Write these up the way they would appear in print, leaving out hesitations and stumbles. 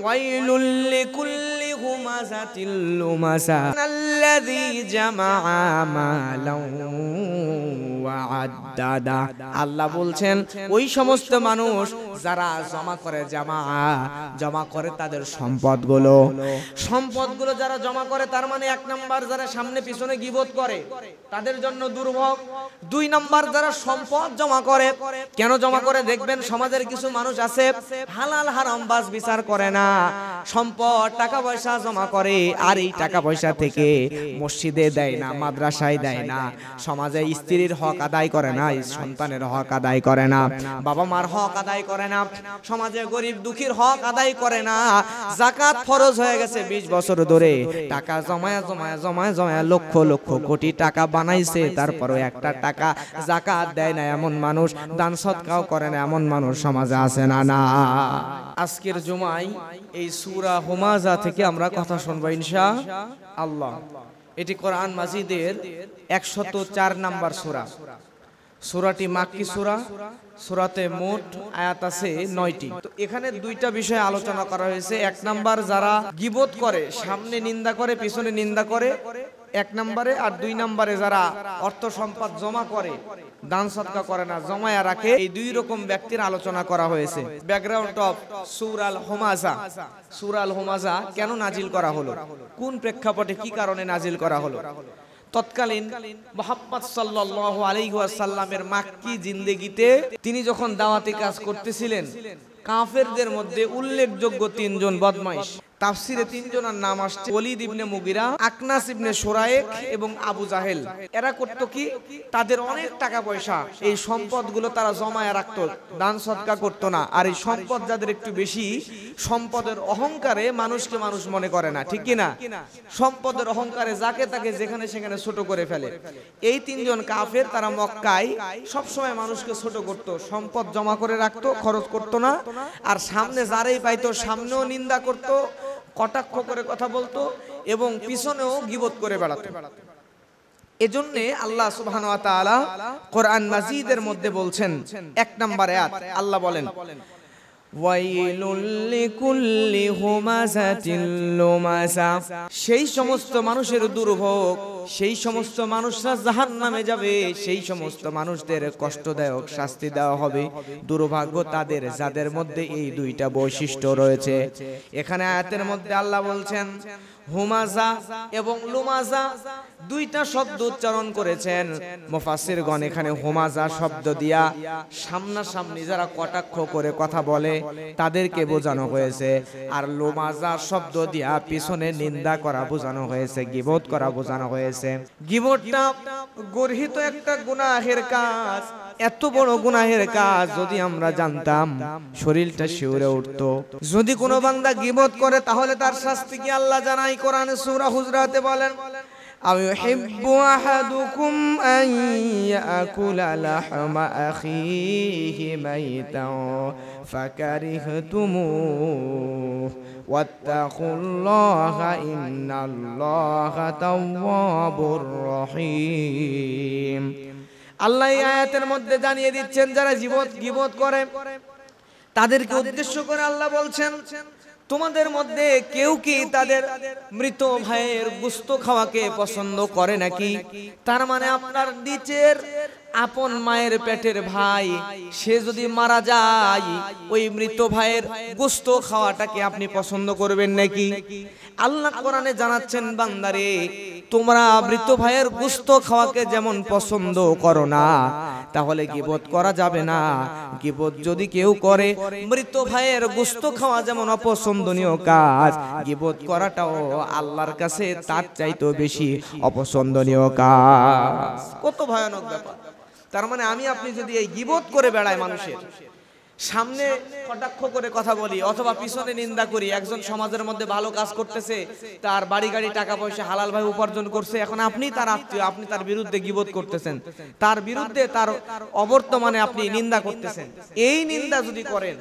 ওয়াইলুল লিকুল্লি হুমাযাতিল লুমাযা আল্লাযী জামাআ মালাও ওয়া আদ্দাদা। আল্লাহ বলছেন ওই সমস্ত মানুষ যারা জমা করে তাদের সম্পদগুলো যারা জমা করে, তার মানে এক নাম্বার যারা সামনে পিছনে গীবত করে তাদের জন্য দুর্ভোগ। দুই নাম্বার যারা সম্পদ জমা করে, কেন জমা করে দেখবেন সমাজের কিছু মানুষ আছে হালাল হারাম বাস বিচার করে না, সম্পদ টাকা পয়সা জমা করে আর এই টাকা পয়সা থেকে মসজিদে দেয় না, মাদ্রাসায় দেয় না, সমাজে স্ত্রীর হক আদায় করে না, সন্তানের হক আদায় করে না, বাবা মার হক আদায় করে না, সমাজে গরিব দুঃখীর হক আদায় করে না। যাকাত ফরজ হয়ে গেছে 20 বছর ধরে, টাকা জমায়া জমায়া জমায়া জমায়া লক্ষ লক্ষ কোটি টাকা বানাইছে, তারপরও একটা টাকা যাকাত দেয় না এমন মানুষ, দান সদকাও করে না এমন মানুষ সমাজে আছে না? না। আজকের জুমায় এই সূরা হুমাযা থেকে আমরা কথা শুনবো ইনশাআল্লাহ। এটি কোরআন মাজিদের 104 নাম্বার সূরা। সূরাটি মাক্কি সূরা, সূরাতে মোট আয়াত আছে 9টি। তো এখানে দুইটা বিষয় আলোচনা করা হয়েছে। এক নাম্বার যারা গীবত করে, সামনে নিন্দা করে পিছনে নিন্দা করে, এক নম্বরে, আর দুই নম্বরে যারা অর্থ সম্পদ জমা করে দান সদকা করে না, জমায়া রাখে, এই দুই রকম ব্যক্তির আলোচনা করা হয়েছে। ব্যাকগ্রাউন্ড অফ সূরা আল হুমাযা। সূরা আল হুমাযা কেন নাজিল করা হলো, কোন প্রেক্ষাপটে কি কারণে নাজিল করা হলো? তৎকালীন মুহাম্মদ সাল্লাল্লাহু আলাইহি ওয়াসাল্লামের মাক্কি জিন্দেগিতে তিনি যখন দাওয়াতি কাজ করতেছিলেন, কাফেরদের মধ্যে উল্লেখযোগ্য 3 জন বদমাইশ, তাফসিরে 3 জনের নাম আসছে, ওলীদ ইবনে মুগিরা, আকনাস ইবনে শুরাইক এবং আবু জাহেল। এরা করত কি, তাদের অনেক টাকা পয়সা, এই সম্পদগুলো তারা জমায়া রাখতো, দান সদকা করতো না। আর এই সম্পদ যাদের একটু বেশি, সম্পদের অহংকারে মানুষকে মানুষ মনে করে না, ঠিক কি না? সম্পদের অহংকারে যাকে তাকে যেখানে সেখানে ছোট করে ফেলে। এই 3 জন কাফের, তারা মক্কায় সবসময় মানুষকে ছোট করত, সম্পদ জমা করে রাখতো, খরচ করতো না, আর সামনে যারাই পাইতো সামনেও নিন্দা করতো, কটাক্ষ করে কথা বলতো এবং পিছনেও গীবত করে বেড়াতো। এজন্যে আল্লাহ সুবহানাহু ওয়া তাআলা কোরআন মাজিদের মধ্যে বলছেন, 1 নম্বর আয়াত আল্লাহ বলেন, ওয়াইলুল লিকুল্লি হুমাযাতিল লুমাযা। সেই সমস্ত মানুষের দুর্ভোগ, সেই সমস্ত মানুষরা জাহান্নামে যাবে, সেই সমস্ত মানুষদের কষ্টদায়ক শাস্তি দেওয়া হবে। দুর্ভাগ্য তাদের যাদের মধ্যে এই দুইটা বৈশিষ্ট্য রয়েছে। এখানে আয়াতের মধ্যে আল্লাহ বলছেন হুমাযা এবং লুমাযা, দুইটা শব্দ উচ্চারণ করেছেন মুফাসসিরগণ। এখানে হুমাযা শব্দ দিয়া সামনাসামনি যারা কটাক্ষ করে কথা বলে তাদেরকে বোঝানো হয়েছে, আর লুমাযা শব্দ দিয়া পিছনে নিন্দা করা বোঝানো হয়েছে, গীবত করা বোঝানো হয়েছে। গীবতটা গর্হিত একটা গুনাহের কাজ, এত বড় গুনাহের কাজ যদি আমরা জানতাম শরীরটা শিউরে উঠতো। যদি কোনো বান্দা গীবত করে তাহলে তার শাস্তি কি আল্লাহ জানাই কোরআনে সূরা হুজরাতে বলেন, আইয়ুহিব্বু আহাদুকুম আন ইয়াকুলা লাহমা আখিহি মাইতান ফাকারিহতুমুহু ওয়াত্তাকুল্লাহা ইন্নাল্লাহা তাওয়াবুর রহিম। আল্লাহ এই আয়াতের মধ্যে জানিয়ে দিচ্ছেন যারা গীবত করে তাদেরকে উদ্দেশ্য করে আল্লাহ বলছেন, তোমাদের মধ্যে কেউ কি তাদের মৃত ভাইয়ের গোশত খাওয়াকে পছন্দ করে নাকি? তার মানে আপনার নিচের আপন মায়ের পেটের ভাই সে যদি মারা যায়, ওই মৃত ভাইয়ের গোশত খাওয়াটাকে আপনি পছন্দ করবেন নাকি? আল্লাহ কোরআনে জানাচ্ছেন, বান্দারে তোমরা মৃত ভাইয়ের গোশত খাওয়াকে যেমন পছন্দ করো না, তাহলে গীবত করা যাবে না। গীবত যদি কেউ করে, মৃত ভাইয়ের গোশত খাওয়া যেমন অপছন্দনীয় কাজ, গীবত করাটাও আল্লাহর কাছে তার চাইতেও বেশি অপছন্দনীয় কাজ। কত ভয়ানক ব্যাপার! তার মানে আমি আপনি যদি এই গীবত করে বেড়ায়, মানুষের সামনে কটাক্ষ করে কথা বলি অথবা পিছনে নিন্দা করি, একজন সমাজের মধ্যে ভালো কাজ করতেছে, তার বাড়ি গাড়ি টাকা পয়সা হালাল ভাবে উপার্জন করছে, এখন আপনি তার আত্মীয়, আপনি তার বিরুদ্ধে গীবত করতেছেন, তার বিরুদ্ধে তার অবর্তমানে আপনি নিন্দা করতেছেন। এই নিন্দা যদি করেন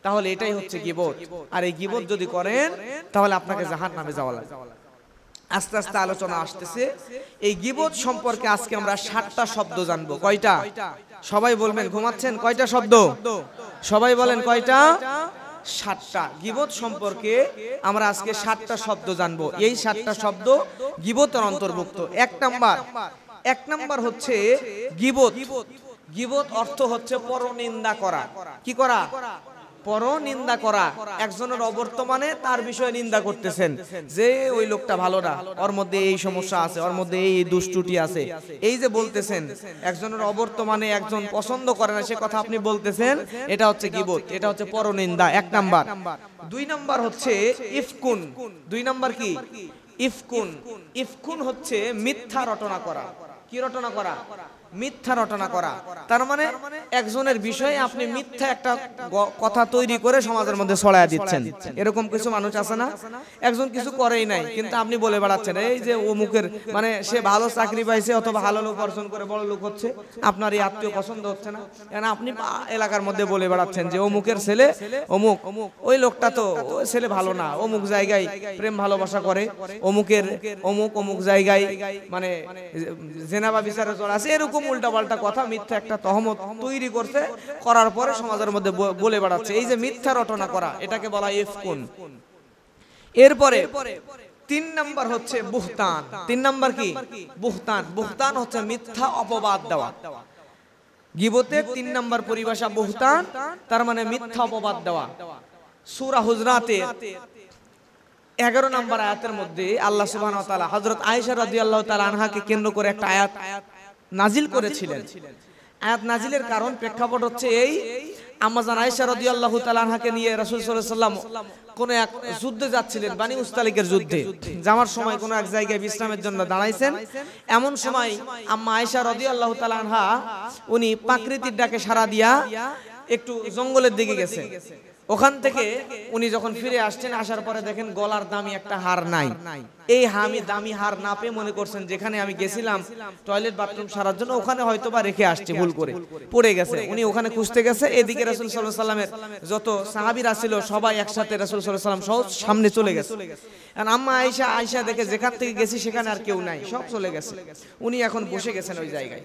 তাহলে এটাই হচ্ছে গীবত। আর এই গীবত যদি করেন তাহলে আপনাকে জাহান্নামে যাওয়া লাগবে। আস্তে আস্তে আলোচনা আসতেছে এই গীবত সম্পর্কে। আজকে আমরা 7টা শব্দ জানবো। কয়টা? সবাই বলবেন, ঘুমাচ্ছেন? কয়টা শব্দ? সবাই বলেন কয়টা? 7টা গীবত সম্পর্কে আমরা আজকে 7টা শব্দ জানবো। এই 7টা শব্দ গীবতের অন্তর্ভুক্ত। এক নাম্বার হচ্ছে গীবত। গীবত অর্থ হচ্ছে পরনিন্দা করা। কি করা? পরনিন্দা করা। একজনের অবর্তমানে তার বিষয়ে নিন্দা করতেছেন যে ওই লোকটা ভালো না, ওর মধ্যে এই সমস্যা আছে, ওর মধ্যে এই দুষ্টুটি আছে, এই যে বলতেছেন একজনের অবর্তমানে একজন পছন্দ করে না সে কথা আপনি বলতেছেন, এটা হচ্ছে গীবত, এটা হচ্ছে পরনিন্দা। 1 নাম্বার। 2 নাম্বার হচ্ছে ইফকুন। 2 নাম্বার কি? ইফকুন। ইফকুন হচ্ছে মিথ্যা রটনা করা। কি রটনা করা? মিথ্যা রটনা করা। তার মানে একজনের বিষয়ে আপনি মিথ্যা একটা কথা তৈরি করে সমাজের মধ্যে ছড়ায় দিচ্ছেন। এরকম কিছু মানুষ আছে না, একজন কিছু করেই নাই কিন্তু আপনি বলে বেড়াচ্ছেন এই যে অমুকের মানে সে ভালো চাকরি পাইছে অথবা ভালো লোক অর্জন করে বড় লোক হচ্ছে, আপনার এই আত্মীয় পছন্দ হচ্ছে না, কেন আপনি এলাকার মধ্যে বলে বেড়াচ্ছেন যে অমুকের ছেলে অমুক, ওই লোকটা তো ওই ছেলে ভালো না, অমুক জায়গায় প্রেম ভালোবাসা করে, অমুকের অমুক অমুক জায়গায় মানে জেনাবা বিচারে চলে আছে, এরকম উল্টাপাল্টা কথা মিথ্যা একটা তহমত তৈরি করছে, করার পরে সমাজের মধ্যে বলে বেড়াচ্ছে। এই যে মিথ্যা রটনা করা, এটাকে বলা হয় ইফকুন। এরপরে 3 নাম্বার হচ্ছে বুহতান। 3 নাম্বার কি? বুহতান। বুহতান হচ্ছে মিথ্যা অপবাদ দেওয়া। গীবতের 3 নাম্বার পরিভাষা বুহতান, তার মানে মিথ্যা অপবাদ দেওয়া। সূরা হুজরাতের 11 নম্বর আয়াতের মধ্যে আল্লাহ সুবহানাহু ওয়া তাআলা হযরত আয়েশা রাদিয়াল্লাহু তাআলা আনহাকে কেন্দ্র করে একটা আয়াত নাজিল করেছিলেন। আয়াত নাজিলের কারণ প্রেক্ষাপট হচ্ছে এই, আম্মাজান আয়েশা রাদিয়াল্লাহু তাআলা আনহাকে নিয়ে রাসূল সাল্লাল্লাহু আলাইহি ওয়াসাল্লাম কোন এক যুদ্ধে যাচ্ছিলেন, বনি মুস্তালিকের যুদ্ধে যাওয়ার সময় কোন এক জায়গায় বিশ্রামের জন্য দাঁড়াইছেন। এমন সময় আম্মা আয়েশা রাদিয়াল্লাহু তাআলা আনহা উনি প্রাকৃতিক ডাকে সাড়া দিয়া একটু জঙ্গলের দিকে গেছে। ওখান থেকে উনি যখন ফিরে আসছেন, আসার পরে দেখেন গলার দামি একটা হার নাই। এই দামি হার না পেয়ে মনে করছেন যেখানে আমি গেছিলাম টয়লেট বাথরুম সারার জন্য ওখানে হয়তোবা রেখে আসছে, ভুল করে পড়ে গেছে। উনি ওখানে খুঁজতে গেছে, এদিকে রাসূল সাল্লাল্লাহু আলাইহি ওয়াসাল্লামের যত সাহাবীরা ছিল সবাই একসাথে রাসূল সাল্লাল্লাহু আলাইহি ওয়াসাল্লাম সহ সামনে চলে গেছে। আর আম্মা আয়েশা দেখে যেখান থেকে গেছি সেখানে আর কেউ নাই, সব চলে গেছে। উনি এখন বসে গেছেন ওই জায়গায়।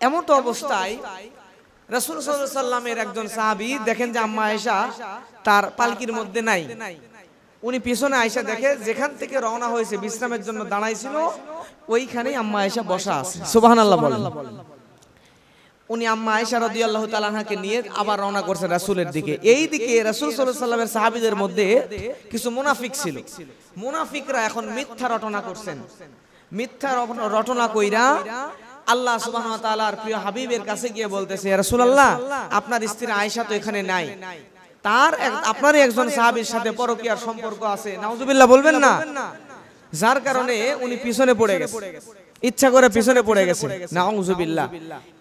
এমন তো অবস্থায় রাসূল সাল্লাল্লাহু আলাইহি ওয়াসাল্লামের একজন সাহাবী দেখেন যে আম্মা আয়েশা তার পালকির মধ্যে নাই। উনি পিছনে আয়েশা দেখে যেখান থেকে রওনা হয়েছে বিশ্রামের জন্য দাঁড়াইছিল ওইখানেই আম্মা আয়েশা বসা আছে। সুবহানাল্লাহ বলেন। উনি আম্মা আয়েশা রাদিয়াল্লাহু তাআলা আনহাকে নিয়ে আবার রওনা করছেন রাসূলের দিকে। এই দিকে রাসূল সাল্লাল্লাহু আলাইহি ওয়াসাল্লামের সাহাবীদের মধ্যে কিছু মুনাফিক ছিল। মুনাফিকরা এখন মিথ্যা রটনা করছেন। মিথ্যা রটনা কইরা আল্লাহ সুবহানাহু ওয়া তাআলার প্রিয় হাবিবের কাছে গিয়ে বলতেছে, ইয়া রাসূলুল্লাহ আপনার স্ত্রী আয়েশা তো এখানে নাই, তার আপনারই একজন সাহাবীর সাথে পরকীয়ার সম্পর্ক আছে, নাউজুবিল্লাহ বলবেন না, যার কারণে উনি পিছনে পড়ে গেছে, ইচ্ছা করে পিছনে পড়ে গেছে, নাউজুবিল্লাহ।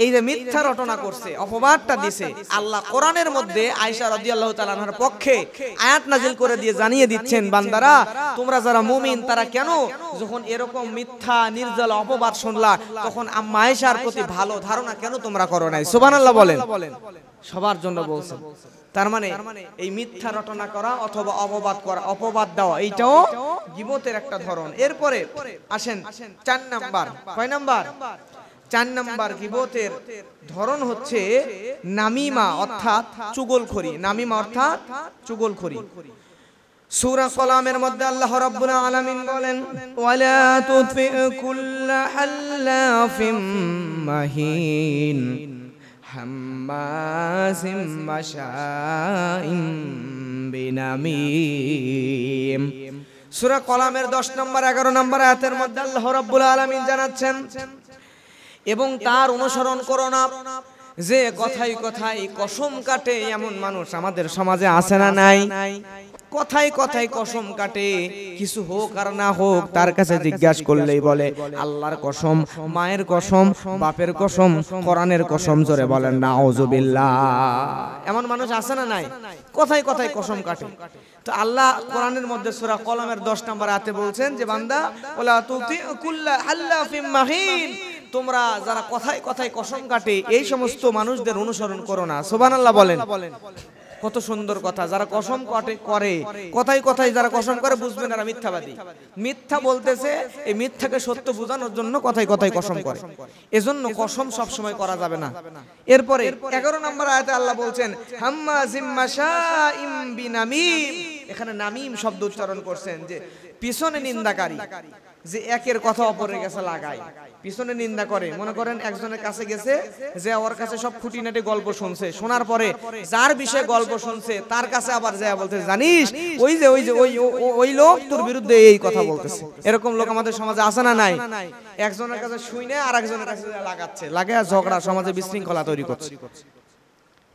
এই যে মিথ্যা রটনা করছে, অপবাদটা দিছে, আল্লাহ কোরআনের মধ্যে আয়েশা রাদিয়াল্লাহু তাআলা আনহার পক্ষে আয়াত নাজিল করে দিয়ে জানিয়ে দিচ্ছেন, বান্দারা তোমরা যারা মুমিন তারা কেন যখন এরকম মিথ্যা নির্জাল অপবাদ শুনলা তখন আম্মা আয়েশার প্রতি ভালো ধারণা কেন তোমরা করো নাই? সুবহানাল্লাহ বলেন। সবার জন্য বলছেন। তার মানে এই মিথ্যা রটনা করা অথবা অপবাদ করা, অপবাদ দেওয়া, এইটাও গীবতের একটা ধরন। এরপরে আসেন 4 নাম্বার। কয় নাম্বার? 4 নাম্বার গীবতের ধরন হচ্ছে নামিমা অর্থাৎ চুগলখড়ি। নামিমা অর্থাৎ চুগলখড়ি। সূরা কলামের মধ্যে আল্লাহ রাব্বুল আলামিন বলেন, ওয়ালা তুতি কুল্লা হাল্লাফিম মাহিন হাম্মাজিম মাশাইম বিনামিম। সূরা কলামের 10 নম্বর 11 নম্বর আয়াতের মধ্যে আল্লাহ রাব্বুল আলামিন জানাচ্ছেন, এবং তার অনুসরণ করো না যে কথায় কথায় কসম কাটে। এমন মানুষ আমাদের সমাজে আছে না নাই? কথায় কথায় কসম কাটে, কিছু হোক আর না হোক তার কাছে জিজ্ঞাসা করলেই বলে আল্লাহর কসম, মায়ের কসম, বাপের কসম, কোরআনের কসম, জোরে বলেন নাউজুবিল্লাহ। এমন মানুষ আছে না নাই? কথায় কথায় কসম কাটে। তো আল্লাহ কোরআনের মধ্যে সূরা কলমের 10 নম্বর আয়াতে বলছেন যে বান্দা ওয়ালা তুতি কুল্লা হাল্লাফিম মাহিন, তোমরা যারা কথায় কথায় কসম কাটে এই সমস্ত মানুষদের অনুসরণ করো না। সুবহানাল্লাহ বলেন। কত সুন্দর কথা। যারা কসম করে কথায় কথায় যারা কসম করে বুঝবেন এরা মিথ্যাবাদী। মিথ্যা বলতেছে, এই মিথ্যাকে সত্য বোঝানোর জন্য কথায় কথায় কসম করে। এজন্য কসম সব সময় করা যাবে না। এরপরে 11 নম্বর আয়াতে আল্লাহ বলছেন হাম্মাজিম মাশাইম বিনামিম। এখানে নামিম শব্দ উচ্চারণ করছেন যে পিছনে নিন্দাকারী, যে একের কথা অপরের কাছে লাগায়, পিছনে নিন্দা করে। মনে করেন একজনের কাছে গেছে, যে ওর কাছে সব খুঁটিনাটি গল্প শুনছে, শোনার পরে যার বিষয়ে গল্প শুনছে তার কাছে আবার যায় বলতে, জানিস ওই যে ওই লোক তোর বিরুদ্ধে এই কথা বলতেছে। এরকম লোক আমাদের সমাজে আছে না নাই? একজনের কাছে শুনে আর একজনের কাছে লাগাচ্ছে, লাগায় ঝগড়া, সমাজে বিশৃঙ্খলা তৈরি করছে।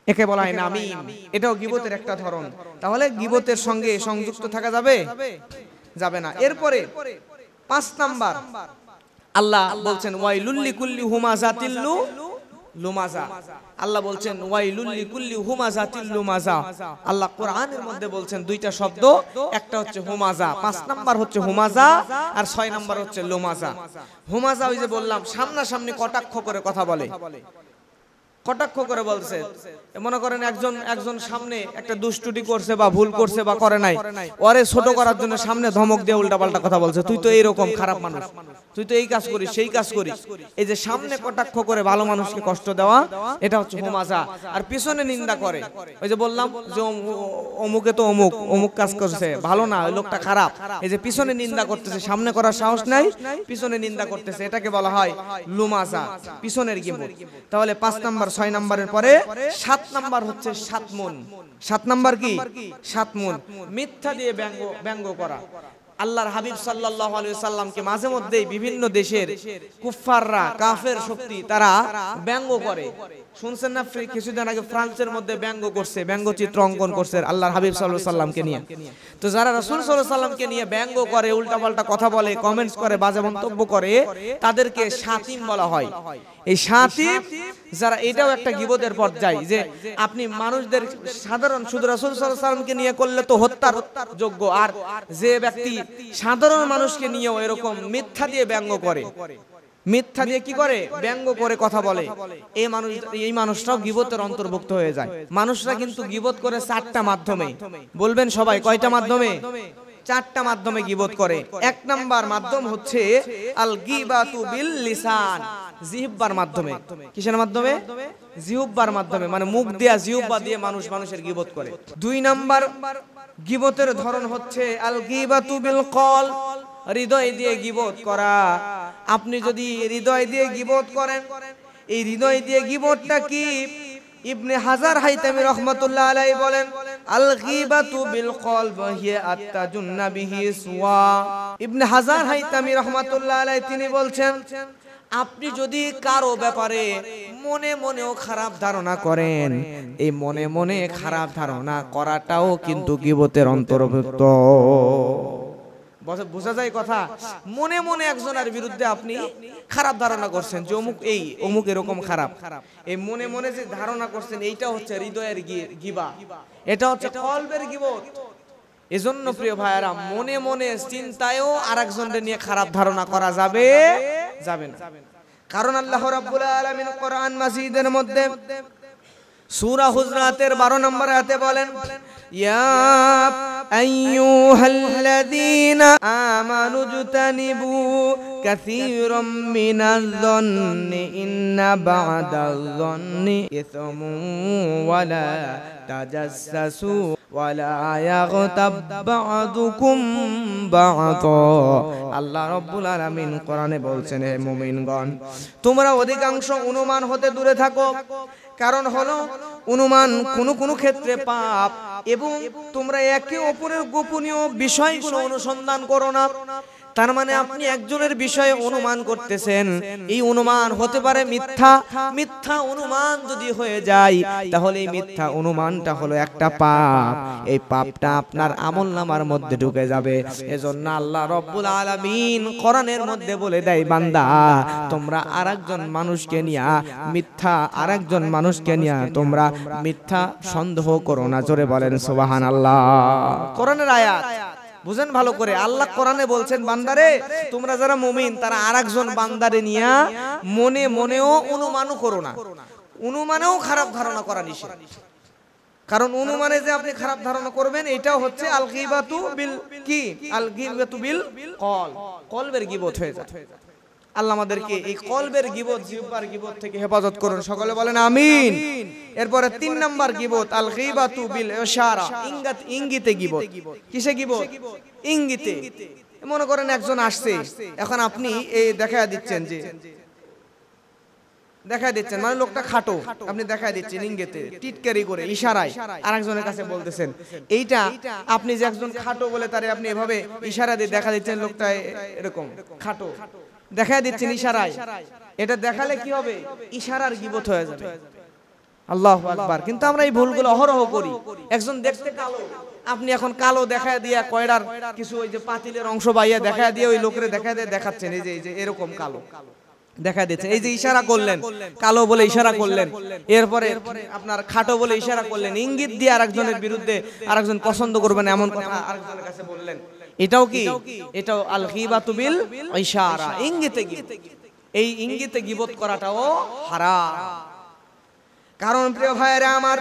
একে বলা হয় নামিম। এটাও গীবতের একটা ধরন। তাহলে গীবতের সঙ্গে সংযুক্ত থাকা যাবে? যাবে না। এরপরে 5 নাম্বার আল্লাহ বলছেন ওয়াইলুল লিকুল্লি হুমাযাতিল লুমাযা। আল্লাহ বলছেন ওয়াইলুল লিকুল্লি হুমাযাতিল লুমাযা। আল্লাহ কোরআনের মধ্যে বলছেন দুইটা শব্দ, একটা হচ্ছে হুমাযা, 5 নাম্বার হচ্ছে হুমাযা, আর 6 নাম্বার হচ্ছে লুমাযা। হুমাযা ওই যে বললাম সামনাসামনি কটাক্ষ করে কথা বলে, কটাক্ষ করে বলছে। মনে করেন একজন সামনে একটা দুষ্টুটি করছে বা ভুল করছে বা করে নাই, ওরে ছোট করার জন্য সামনে ধমক দিয়ে উল্টাপাল্টা কথা বলছে, তুই তো এইরকম খারাপ মানুষ, তুই তো এই কাজ করিস সেই কাজ করিস। এই যে সামনে কটাক্ষ করে ভালো মানুষকে কষ্ট দেওয়া, এটা হচ্ছে হুমাযা। আর পিছনে নিন্দা করে, ওই যে বললাম যে অমুকে তো অমুক কাজ করছে, ভালো না, ওই লোকটা খারাপ। এই যে পিছনে নিন্দা করতেছে, সামনে করার সাহস নাই, পিছনে নিন্দা করতেছে, এটাকে বলা হয় লুমাযা, পিছনের গীবত। তাহলে 5 নাম্বার 6 নাম্বারের পরে 7 নাম্বার হচ্ছে শাতমুন। 7 নাম্বার কি? শাতমুন, মিথ্যা দিয়ে ব্যঙ্গ করা। আল্লাহর হাবিব সাল্লাল্লাহু আলাইহি ওয়াসাল্লামকে মাঝে মধ্যেই বিভিন্ন দেশের কুফফাররা, কাফের শক্তি, তারা ব্যঙ্গ করে। শুনছেন না কিছুদিন আগে ফ্রান্সের মধ্যে ব্যঙ্গ করছে, ব্যঙ্গচিত্র অঙ্কন করছে আল্লাহর হাবিব সাল্লাল্লাহু আলাইহি ওয়াসাল্লামকে নিয়ে। তো যারা রাসূল সাল্লাল্লাহু আলাইহি ওয়াসাল্লামকে নিয়ে ব্যঙ্গ করে, উল্টাপাল্টা কথা বলে, কমেন্টস করে, বাজে মন্তব্য করে, তাদেরকে শাতিম বলা হয়। এই শাতিম যারা, এটাও একটা গীবতের পর্যায়, যে আপনি মানুষদের সাধারণ শুধু রাসূল সাল্লাল্লাহু আলাইহি ওয়াসাল্লামকে নিয়ে করলে তো হত্যার যোগ্য, আর যে ব্যক্তি সাধারণ মানুষকে নিয়েও এরকম মিথ্যা দিয়ে ব্যঙ্গ করে, মিথ্যা দিয়ে কি করে ব্যঙ্গ করে কথা বলে, এই মানুষটাও গীবতের অন্তর্ভুক্ত হয়ে যায়। মানুষরা কিন্তু গীবত করে 4টা মাধ্যমে। বলবেন সবাই কয়টা মাধ্যমে? 4টা মাধ্যমে গীবত করে। 1 নাম্বার মাধ্যম হচ্ছে আল গীবাতু বিল লিসান, জিহ্বার মাধ্যমে। কিসের মাধ্যমে? জিহ্বার মাধ্যমে, মানে মুখ দিয়া, জিহ্বা দিয়ে মানুষের গীবত করে। 2 নাম্বার গীবতের ধরন হচ্ছে আল গীবাতু বিল কল, হৃদয় দিয়ে গীবত করা। আপনি যদি হৃদয় দিয়ে গীবত করেন, এই হৃদয় দিয়ে গীবতটা কি? ইবনে হাজার হাইতামি রাহমাতুল্লাহ আলাইহি বলেন আল গীবাতু বিল কলব হিয়া আত্তাজুন্না বিহি সুয়া। ইবনে হাজার হাইতামি রাহমাতুল্লাহ আলাইহি তিনি বলছেন, আপনি যদি কারো ব্যাপারে মনে মনেও খারাপ ধারণা করেন, এই মনে মনে খারাপ ধারণা করাটাও কিন্তু গীবতের অন্তর্ভুক্ত। বোঝা যায় কথা? মনে মনে একজনের বিরুদ্ধে আপনি খারাপ ধারণা করছেন যে অমুক এরকম খারাপ, এই মনে মনে যে ধারণা করছেন, এইটা হচ্ছে হৃদয়ের গীবা, এটা হচ্ছে কলবের গীবত। এজন্য প্রিয় ভাইয়েরা, মনে মনে চিন্তায়ও আরেকজনের নিয়ে খারাপ ধারণা করা যাবে না। কারণ আল্লাহ রাব্বুল আলামিন কোরআন মাজিদের মধ্যে সূরা হুজরাতের 12 নম্বর আয়াতে বলেন, ইয়া আইয়ুহাল্লাযীনা আমানু জতানিবু কাসীরাম মিনায-যন্নি ইন্না বা'দায-যন্নি ইসমুন ওয়ালা তাজাসসু ওয়ালা ইয়াগতাব বা'দুকুম বা'দা। আল্লাহ রাব্বুল আলামিন কোরআনে বলছেন, হে মুমিনগণ, তোমরা অধিকাংশ অনুমান হতে দূরে থাকো। কারণ হলো অনুমান কোন ক্ষেত্রে পাপ, এবং তোমরা একে অপরের গোপনীয় বিষয়গুলো অনুসন্ধান করো না। তার মানে আপনি একজনের বিষয়ে অনুমান করতেছেন, এই অনুমান হতে পারে মিথ্যা অনুমান যদি হয়ে যায়, তাহলে এই মিথ্যা অনুমানটা হলো একটা পাপ। এই পাপটা আপনার আমলনামার মধ্যে ঢুকে যাবে। এজন্য আল্লাহ রাব্বুল আলামিন কোরআনের মধ্যে বলে দেয়, বান্দা তোমরা আরেকজন মানুষকে নিয়ে তোমরা মিথ্যা সন্দেহ করো না। জোরে বলেন সুবহানাল্লাহ। কোরআনের আয়াত বুঝেন ভালো করে। আল্লাহ কোরআনে বলছেন, বান্দারে তোমরা যারা মুমিন তারা আরেকজন বান্দারে নিয়ে মনে মনেও অনুমানও করো না। অনুমানেও খারাপ ধারণা করা নিষেধ। কারণ অনুমানে যে আপনি খারাপ ধারণা করবেন এটাও হচ্ছে আল গীবাতু বিল কি আল গীবাতু বিল কল, কলবের গীবত হয়ে যায়। আল্লাহ আমাদেরকে এই কলবের গীবত, জিহ্বার গীবত থেকে হেফাজত করুন, সকলে বলেন আমিন। এরপরে 3 নাম্বার গীবত আল গীবাতু বিল ইশারা, ইঙ্গিতে গীবত। কিসে গীবত? ইঙ্গিতে। মনে করেন একজন আসছে, এখন আপনি এই দেখায় দিচ্ছেন, যে দেখায় দিচ্ছেন মানে লোকটা খাটো, আপনি দেখায় দিচ্ছেন ইঙ্গিতে, টিটকারি করে ইশারায় আরেকজনের কাছে বলতেছেন। এইটা আপনি যে একজন খাটো বলে তারে আপনি এভাবে ইশারা দিয়ে দেখা দিচ্ছেন লোকটা এরকম খাটো, দেখায় দিচ্ছেন ইশারায়। এটা দেখালে কি হবে? ইশারার গীবত হয়ে যাবে। আল্লাহু আকবার। কিন্তু আমরা এই ভুলগুলো অহরহ করি। একজন দেখতে কালো, আপনি এখন কালো দেখায় দিয়া কয়ডার কিছু ওই যে পাতিলের অংশ বাইয়া দেখায় দিয়ে ওই লোকের দেখায় দিয়ে দেখাচ্ছেন এই যে এরকম কালো দেখায় দিচ্ছে। এই যে ইশারা করলেন, কালো বলে ইশারা করলেন, এরপরে আপনার খাটো বলে ইশারা করলেন, ইঙ্গিত দিয়ে আরেকজনের বিরুদ্ধে আরেকজন পছন্দ করবেন এমন কথা আরেকজনের কাছে বললেন। এটাও কি? এটাও আল গীবাতু বিল ইশারা, ইঙ্গিতে গীবত। এই ইঙ্গিতে গীবত করাটাও হারাম। কারণ প্রিয় ভাইরা আমার,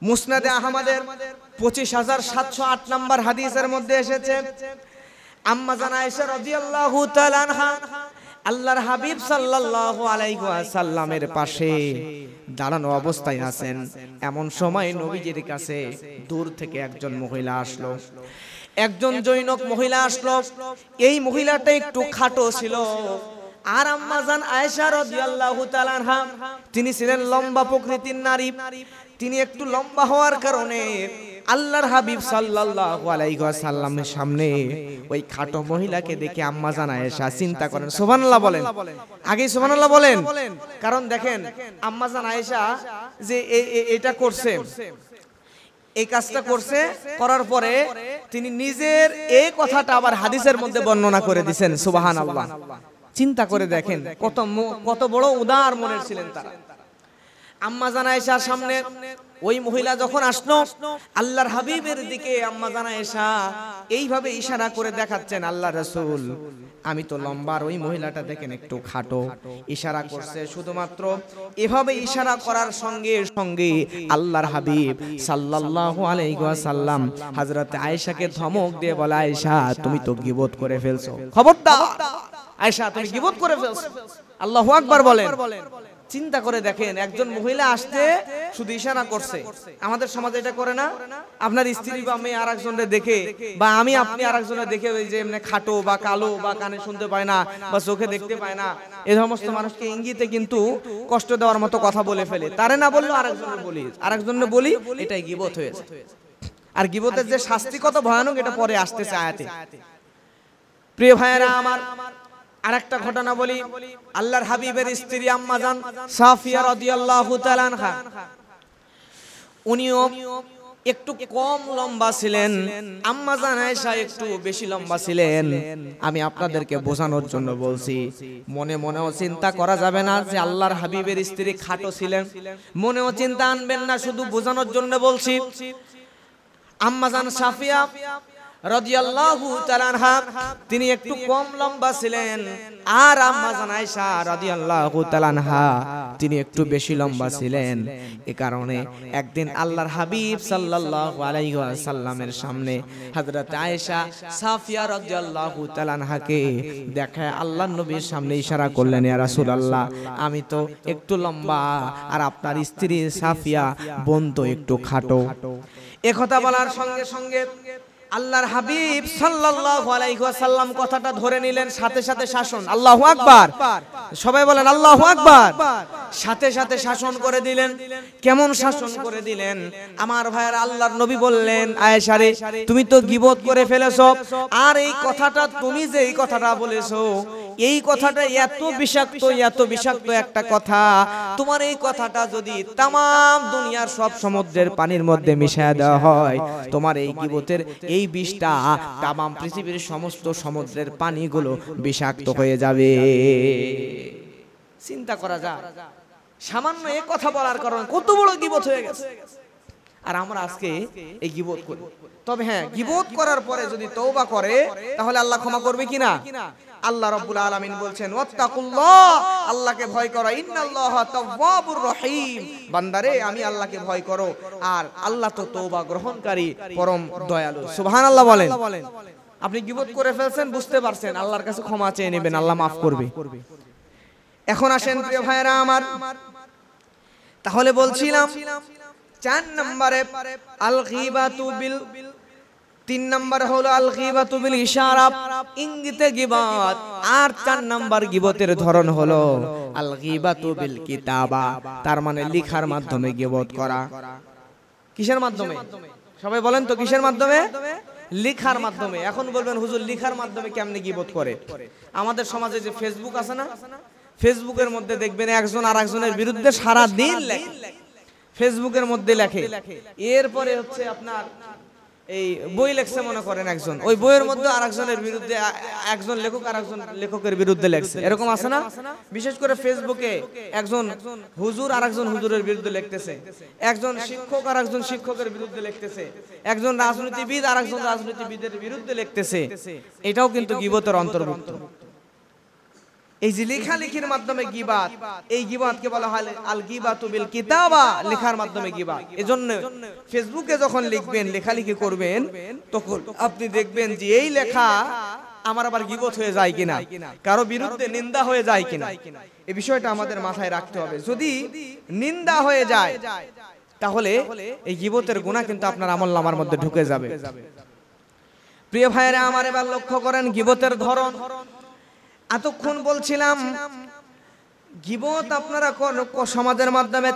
মুসনাদে আহমদের 25708 নম্বর হাদিসের মধ্যে এসেছে, আম্মা জান আয়েশা রাদিয়াল্লাহু তাআলা আনহা আল্লাহর হাবিব সাল্লাল্লাহু আলাইহি ওয়াসাল্লামের পাশে দাঁড়ানো অবস্থায় আছেন। এমন সময় নবীজির কাছে দূর থেকে একজন মহিলা আসলো, একজন জৈনক মহিলা আসলো। এই মহিলাটা একটু খাটো ছিল, আর আম্মা জান আয়েশা রাদিয়াল্লাহু তাআলা আনহা তিনি ছিলেন লম্বা প্রকৃতির নারী। তিনি একটু লম্বা হওয়ার কারণে আল্লাহর হাবিব সাল্লাল্লাহু আলাইহি ওয়াসাল্লামের সামনে ওই খাটো মহিলাকে দেখে আম্মা জান আয়েশা চিন্তা করেন। সুবহানাল্লাহ বলেন, আগে সুবহানাল্লাহ বলেন। কারণ দেখেন আম্মা জান আয়েশা যে এটা করছে, এই কাজটা করছে, করার পরে তিনি নিজের এই কথাটা আবার হাদিসের মধ্যে বর্ণনা করে দিবেন। সুবহানাল্লাহ। চিন্তা করে দেখেন কত বড় উদার মনের ছিলেন তারা। আম্মা জান আয়েশার সামনে ওই মহিলা যখন আসলো, আল্লাহর হাবিবের দিকে আম্মা জান আয়েশা এইভাবে ইশারা করে দেখাচ্ছেন, আল্লাহ রাসূল আমি তো লম্বা, আর ওই মহিলাটা দেখেন একটু খাটো। ইশারা করছে, শুধুমাত্র এভাবে ইশারা করার সঙ্গে সঙ্গে আল্লাহর হাবিব সাল্লাল্লাহু আলাইহি ওয়াসাল্লাম হযরত আয়েশাকে ধমক দিয়ে বলে, আয়েশা তুমি তো গীবত করে ফেলছো, খবরদার আয়েশা তুমি গীবত করে ফেলছো। আল্লাহু আকবার বলেন। চিন্তা করে দেখেন, একজন মহিলা আসতে শুধু ইশারা করছে। আমাদের সমাজে এটা করে না? আপনার স্ত্রী বা মেয়ে আরেকজনের দেখে, বা আমি আপনি আরেকজনের দেখে ওই যে এমনি খাটো বা কালো বা কানে শুনতে পায় না বা চোখে দেখতে পায় না, এই সমস্ত মানুষকে ইঙ্গিতে কিন্তু কষ্ট দেওয়ার মতো কথা বলে ফেলে। তারে না বললেও আরেকজনের বলি, এটাই গীবত হয়েছে। আর গীবতের যে শাস্তি কত ভয়ানক এটা পরে আসতেছে আয়াতে। প্রিয় ভাইয়েরা আমার, আরেকটা ঘটনা বলি। আল্লাহর হাবিবের স্ত্রী আম্মা জান সাফিয়া রাদিয়াল্লাহু তাআলা আনহা, উনিও একটু কম লম্বা ছিলেন, আম্মা জান আয়েশা একটু বেশি লম্বা ছিলেন। আমি আপনাদেরকে বোঝানোর জন্য বলছি, মনে মনেও চিন্তা করা যাবে না যে আল্লাহর হাবিবের স্ত্রী খাটো ছিলেন, মনেও চিন্তা আনবেন না, শুধু বোঝানোর জন্য বলছি। আম্মা জান সাফিয়া রাদিয়াল্লাহু তাআলা আনহা তিনি একটু কম লম্বা ছিলেন, আর আম্মা জান আয়েশা রাদিয়াল্লাহু তাআলা আনহা তিনি একটু বেশি লম্বা ছিলেন। এই কারণে একদিন আল্লাহর হাবিব সাল্লাল্লাহু আলাইহি ওয়াসাল্লামের সামনে হযরত আয়েশা সাফিয়া রাদিয়াল্লাহু তাআলা আনহাকে দেখায় আল্লাহর নবীর সামনে ইশারা করলেন, ইয়া রাসূলুল্লাহ আমি তো একটু লম্বা, আর আপনার স্ত্রী সাফিয়া বোন তো একটু খাটো। এই কথা বলার সঙ্গে সঙ্গে আল্লাহর হাবিব সাল্লাল্লাহু আলাইহি ওয়াসাল্লাম কথাটা ধরে নিলেন, সাথে সাথে শাসন। আল্লাহু আকবার, সবাই বলেন আল্লাহু আকবার। সাথে সাথে শাসন করে দিলেন। কেমন শাসন করে দিলেন? আমার ভাইয়ের আল্লাহর নবী বললেন, আয়েশা রে তুমি তো গীবত করে ফেলেছো, আর এই কথাটা তুমি যে এই কথাটা বলেছো, এই কথাটা এত বিষাক্ত একটা কথা, তোমার এই কথাটা যদি তামাম দুনিয়ার সব সমুদ্রের পানির মধ্যে মিশিয়ে দেওয়া হয়, তোমার এই গীবতের এই বিষটা তামাম পৃথিবীর সমস্ত সমুদ্রের পানিগুলো বিষাক্ত হয়ে যাবে। চিন্তা করা যায়, সামান্য এই কথা বলার কারণে কত বড় গীবত হয়ে গেছে। আর আমরা আজকে এই গীবত করি। তবে হ্যাঁ, গীবত করার পরে যদি তওবা করে তাহলে আল্লাহ ক্ষমা করবে কিনা? আল্লাহ রাব্বুল আলামিন বলছেন ওয়াত্তাকুল্লাহ, আল্লাহকে ভয় করো, ইন্নাল্লাহা তাওয়াবুর রহিম, বান্দারে আমি আল্লাহকে ভয় করো, আর আল্লাহ তো তওবা গ্রহণকারী পরম দয়ালু। সুবহানাল্লাহ বলেন। আপনি গীবত করে ফেলছেন, বুঝতে পারছেন, আল্লাহর কাছে ক্ষমা চেয়ে নেবেন, আল্লাহ মাফ করবে। এখন আসেন প্রিয় ভাইরা আমার, তাহলে বলছিলাম 4 নম্বরে আল গীবাতু বিল, 3 নম্বর হলো আল গীবাতু বিল ইশারা, ইঙ্গিতে গীবত, আর 4 নম্বর গীবতের ধরন হলো আল গীবাতু বিল কিতাবা, তার মানে লেখার মাধ্যমে গীবত করা। কিসের মাধ্যমে? সবাই বলেন তো কিসের মাধ্যমে? লেখার মাধ্যমে। এখন বলবেন হুজুর লেখার মাধ্যমে কেমনে গীবত করে? আমাদের সমাজে যে ফেসবুক আছে না, ফেসবুকের মধ্যে দেখবেন একজন আরেকজনের বিরুদ্ধে সারা দিন লেখে, ফেসবুকের মধ্যে লেখে। এরপরে হচ্ছে আপনার এই বই লেখছে মনে করেন একজন, ওই বইয়ের মধ্যে আরেকজনের বিরুদ্ধে, একজন লেখক আরেকজন লেখকের বিরুদ্ধে লেখছে, এরকম আছে না? বিশেষ করে ফেসবুকে একজন হুজুর আরেকজন হুজুরের বিরুদ্ধে লিখতেছে, একজন শিক্ষক আরেকজন শিক্ষকের বিরুদ্ধে লিখতেছে, একজন রাজনীতিবিদ আরেকজন রাজনীতিবিদের বিরুদ্ধে লিখতেছে। এটাও কিন্তু গীবতের অন্তর্ভুক্ত। এই যে লেখালেখির মাধ্যমে গীবত, এই গীবতকে বলা হয় আল গীবাতু বিল কিতাবা, লেখার মাধ্যমে গীবত। এজন্য ফেসবুকে যখন লিখবেন, লেখালেখি করবেন, তখন আপনি দেখবেন যে এই লেখা আমার আবার গীবত হয়ে যায় কিনা, কারো বিরুদ্ধে নিন্দা হয়ে যায় কিনা, এই বিষয়টা আমাদের মাথায় রাখতে হবে। যদি নিন্দা হয়ে যায় তাহলে এই গীবতের গুনাহ কিন্তু আপনার আমলনামার মধ্যে ঢুকে যাবে। প্রিয় ভাইরা আমার, এবার লক্ষ্য করেন গীবতের ধরন। এতক্ষণ বলছিলাম গীবত আপনারা সমাজের মাধ্যমে,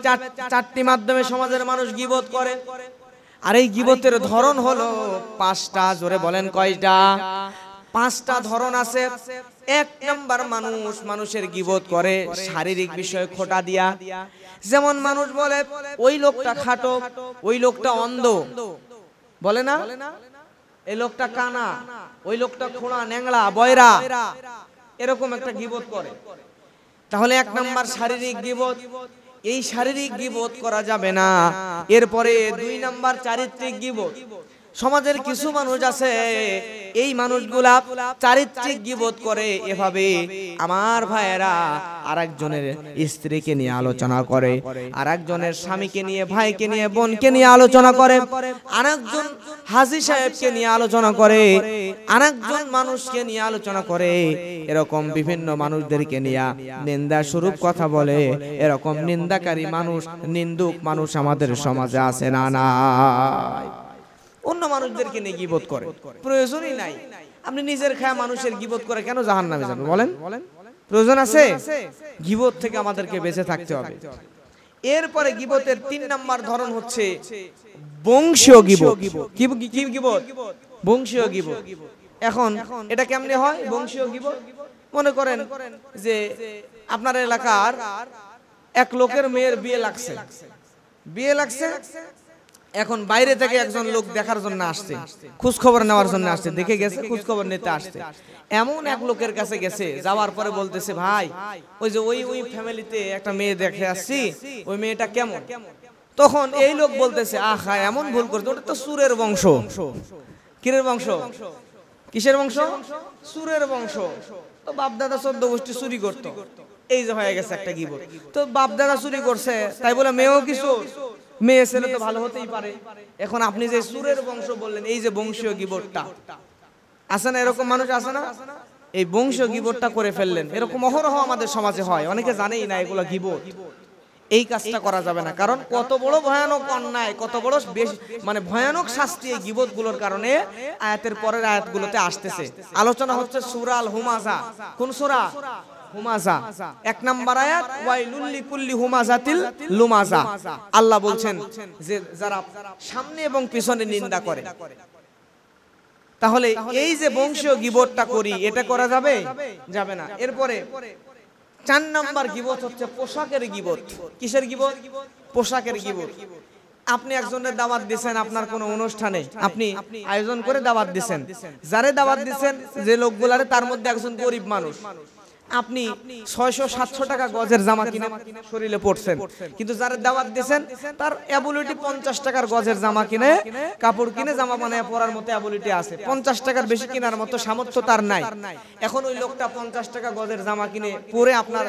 4টি মাধ্যমে সমাজের মানুষ গীবত করে, আর এই গীবতের ধরন হলো 5টা। জোরে বলেন কয়টা? 5টা ধরন আছে। 1 নাম্বার, মানুষের গীবত করে শারীরিক বিষয়ে খোঁটা দিয়া। যেমন মানুষ বলে ওই লোকটা খাটো, ওই লোকটা অন্ধ, বলে না, এই লোকটা কানা, ওই লোকটা খোঁড়া, ন্যাংলা, বয়রা, এরকম একটা গীবত করে। তাহলে 1 নাম্বার শারীরিক গীবত, এই শারীরিক গীবত করা যাবে না। এরপরে 2 নাম্বার চারিত্রিক গীবত। সমাজের কিছু মানুষ আছে, এই মানুষগুলা চারিত্রিক গীবত করে এভাবে, আমার ভাইয়েরা আরেকজনের স্ত্রীকে নিয়ে আলোচনা করে, আরেকজনের স্বামীকে নিয়ে, ভাইকে নিয়ে, বোনকে নিয়ে আলোচনা করে, আরেকজন হাজী সাহেবকে নিয়ে আলোচনা করে, আরেকজন মানুষকে নিয়ে আলোচনা করে, এরকম বিভিন্ন মানুষদেরকে নিয়ে নিন্দা স্বরূপ কথা বলে। এরকম নিন্দাকারী মানুষ, নিন্দুক মানুষ আমাদের সমাজে আছে না নাই? অন্য মানুষদেরকে নিয়ে গীবত করে, প্রয়োজনই নাই। আপনি নিজের খায়া মানুষের গীবত করে কেন জাহান্নামে যাবেন বলেন? প্রয়োজন আছে? গীবত থেকে আমাদেরকে বেঁচে থাকতে হবে। এরপরে গীবতের 3 নাম্বার ধরন হচ্ছে বংশীয় গীবত। কি গীবত? বংশীয় গীবত। এখন এটা কেমনে হয় বংশীয় গীবত? মনে করেন যে আপনার এলাকার এক লোকের মেয়ের বিয়ে লাগছে, এখন বাইরে থেকে একজন লোক দেখার জন্য আসছে, খোঁজ খবর নেওয়ার জন্য আসছে, দেখে গেছে, খোঁজ খবর নিতে আসছে। এমন এক লোকের কাছে গেছে, যাওয়ার পরে বলতেছে, ভাই ওই যে ওই ফ্যামিলিতে একটা মেয়ে দেখে আসছি, ওই মেয়েটা কেমন? তখন এই লোক বলতেছে, আহা এমন ভুল করছে, ওটা তো সুরের বংশ। কিরের বংশ? কিসের বংশ? সুরের বংশ। তো বাপ দাদা 14 গোষ্ঠী চুরি করতো, এই যে হয়ে গেছে একটা গীবত। তো বাপ দাদা চুরি করছে, তাই বলে মেয়েও কিছু, মেয়ে ছেলে তো ভালো হতেই পারে। এখন আপনি যে সুরের বংশ বললেন, এই যে বংশীয় গীবতটা আছে না, এরকম মানুষ আছে না, এই বংশীয় গীবতটা করে ফেললেন। এরকম অহরহ আমাদের সমাজে হয়, অনেকে জানেই না এগুলো গীবত। এই কাজটা করা যাবে না, কারণ কত বড় ভয়ানক অন্যায়, কত বড় মানে ভয়ানক শাস্তি এই গীবতগুলোর কারণে আয়াতের পরের আয়াতগুলোতে আসতেছে। আলোচনা হচ্ছে সূরা আল হুমাযা। কোন সূরা? হুমাযা। 1 নাম্বার আয়াত, ওয়াইলুল লিকুল্লি হুমাযাতিল লুমাযা। আল্লাহ বলছেন যে যারা সামনে এবং পিছনে নিন্দা করে। তাহলে এই যে বংশীয় গীবতটা করি, এটা করা যাবে? যাবে না। এরপরে 4 নাম্বার গীবত হচ্ছে পোশাকের গীবত। কিসের গীবত? পোশাকের গীবত। আপনি একজনের দাওয়াত দিবেন, আপনার কোনো অনুষ্ঠানে আপনি আয়োজন করে দাওয়াত দিবেন, যারে দাওয়াত দিবেন যে লোকগুলারে, তার মধ্যে একজন গরিব মানুষ, আপনি 600-700 টাকা গজের জামা কিনে শরীরে পড়ছেন, কিন্তু যারা দাওয়াত দিয়েছেন তার অ্যাবিলিটি 50 টাকার গজের জামা কিনে কাপড় কিনে জামা বানায় পরার মতো অ্যাবিলিটি আছে, 50 টাকার বেশি কেনার মতো সামর্থ্য তার নাই। এখন ওই লোকটা 50 টাকা গজের জামা কিনে পরে আপনার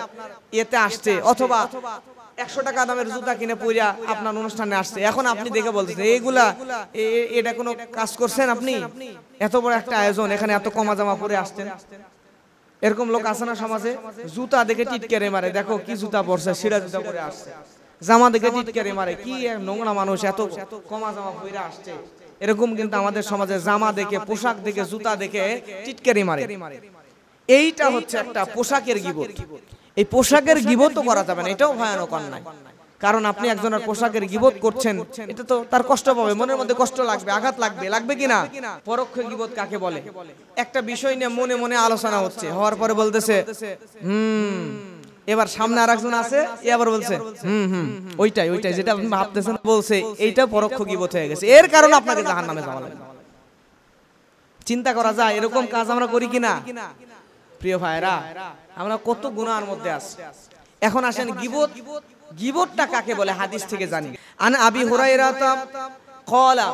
এতে আসছে, অথবা 100 টাকা দামের জুতা কিনে পরিয়া আপনার অনুষ্ঠানে আসছে। এখন আপনি দেখে বলতেছেন এইগুলা এটা কোনো কাজ করছেন আপনি? এত বড় একটা আয়োজন, এখানে এত কমা জামা পরে আসছেন। এরকম লোক আছে না সমাজে? জুতা দেখে টিটকারে মারে, দেখো কি জুতা পরছে, সিরা জুতা পরে আসছে। জামা দেখে টিটকারে মারে, কি নোংরা মানুষ, এত কমা জামা পরে আসছে। এরকম কিন্তু আমাদের সমাজে জামা দেখে, পোশাক দেখে, জুতা দেখে টিটকারি মারে। এইটা হচ্ছে একটা পোশাকের গীবত। এই পোশাকের গীবত করা যাবে না, এটাও ভয়ানক অন্যায়। কারণ আপনি একজনের পোশাকের গীবত করছেন, এটা তো তার কষ্ট পাবে, মনের মধ্যে কষ্ট লাগবে, আঘাত লাগবে, লাগবে কিনা? পরোক্ষ গীবত কাকে বলে? একটা বিষয় নিয়ে মনে মনে আলোচনা হচ্ছে, হওয়ার পরে বলতেছে এবার সামনে আরেকজন আছে, এবার বলছে ওইটাই ওইটাই যেটা আপনি ভাবতেছেন বলছে, এইটা পরোক্ষ গীবত হয়ে গেছে। এর কারণে আপনাকে জাহান্নামে যাওয়া লাগবে। চিন্তা করা যায় এরকম কাজ আমরা করি কিনা? প্রিয় ভাইরা, আমরা কত গুনাহের মধ্যে আছি। এখন আসেন গীবত, গীবতটা কাকে বলে হাদিস থেকে জানি। আন আবি হুরায়রা ক্বালা,